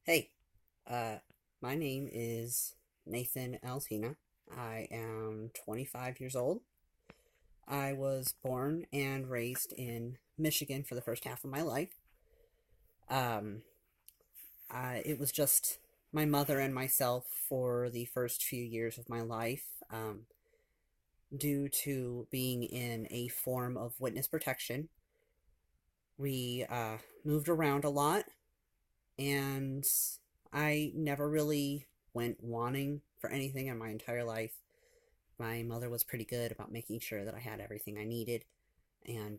Hey, uh, my name is Nathan Altina. I am 25 years old. I was born and raised in Michigan for the first half of my life. Um, it was just my mother and myself for the first few years of my life, due to being in a form of witness protection. We moved around a lot, and I never really went wanting for anything in my entire life. My mother was pretty good about making sure that I had everything I needed and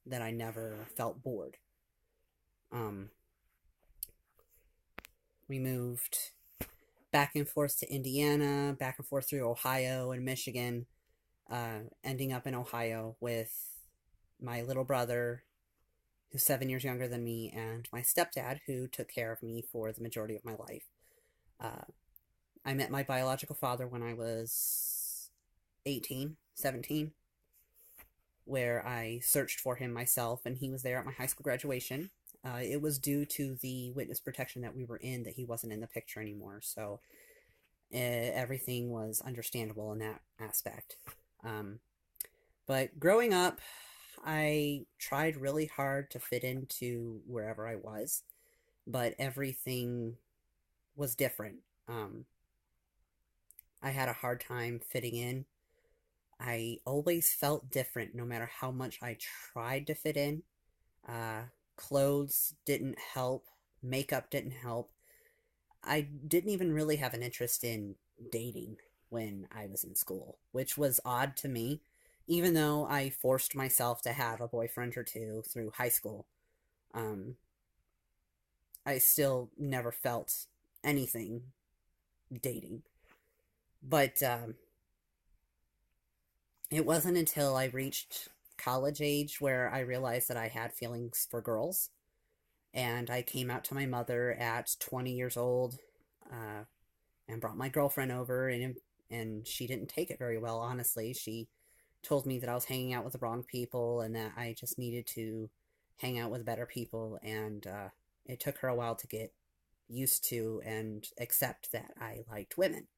that I never felt bored. Um, we moved back and forth to Indiana, back and forth through Ohio and Michigan, ending up in Ohio with my little brother, who's 7 years younger than me, and my stepdad, who took care of me for the majority of my life. Uh, I met my biological father when I was 18, 17, where I searched for him myself, and he was there at my high school graduation. It was due to the witness protection that we were in that he wasn't in the picture anymore, so everything was understandable in that aspect. Um, but growing up, I tried really hard to fit into wherever I was, but everything was different. I had a hard time fitting in. I always felt different no matter how much I tried to fit in. Uh, Clothes didn't help, makeup didn't help. I didn't even really have an interest in dating when I was in school, which was odd to me, even though I forced myself to have a boyfriend or two through high school. Um, I still never felt anything dating. But it wasn't until I reached college age where I realized that I had feelings for girls. And I came out to my mother at 20 years old, uh, and brought my girlfriend over, and she didn't take it very well, honestly. She told me that I was hanging out with the wrong people and that I just needed to hang out with better people, and it took her a while to get used to and accept that I liked women.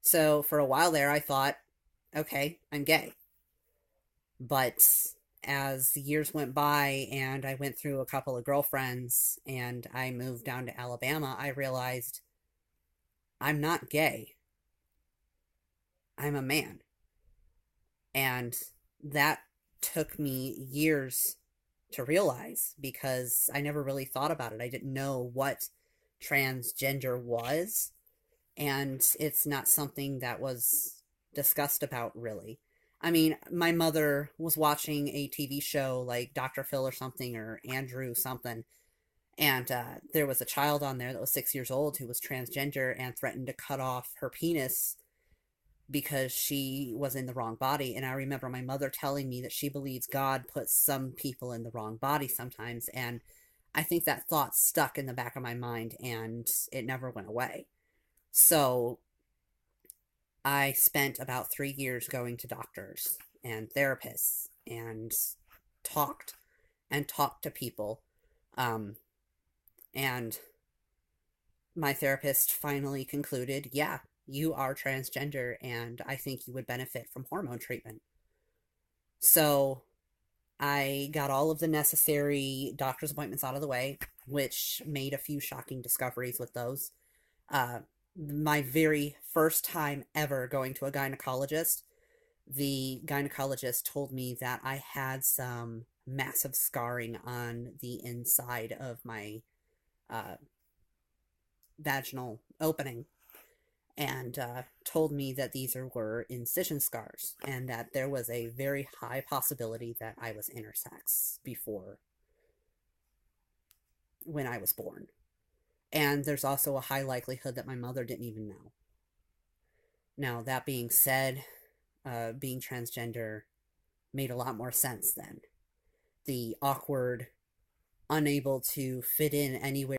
So for a while there, I thought, okay, I'm gay. But as the years went by and I went through a couple of girlfriends and I moved down to Alabama, I realized I'm not gay. I'm a man. And that took me years to realize because I never really thought about it. I didn't know what transgender was, and it's not something that was discussed about really. I mean, my mother was watching a TV show like Dr. Phil or something, or Andrew something, and there was a child on there that was 6 years old who was transgender and threatened to cut off her penis because she was in the wrong body. And I remember my mother telling me that she believes God puts some people in the wrong body sometimes. And I think that thought stuck in the back of my mind and it never went away. So I spent about 3 years going to doctors and therapists and talked talked to people. Um, and my therapist finally concluded, yeah, you are transgender and I think you would benefit from hormone treatment. So I got all of the necessary doctor's appointments out of the way, which made a few shocking discoveries with those. Uh, my very first time ever going to a gynecologist, the gynecologist told me that I had some massive scarring on the inside of my uh, vaginal opening, and told me that these were incision scars and that there was a very high possibility that I was intersex before when I was born. And there's also a high likelihood that my mother didn't even know. Now, that being said, being transgender made a lot more sense then. The awkward, unable to fit in anywhere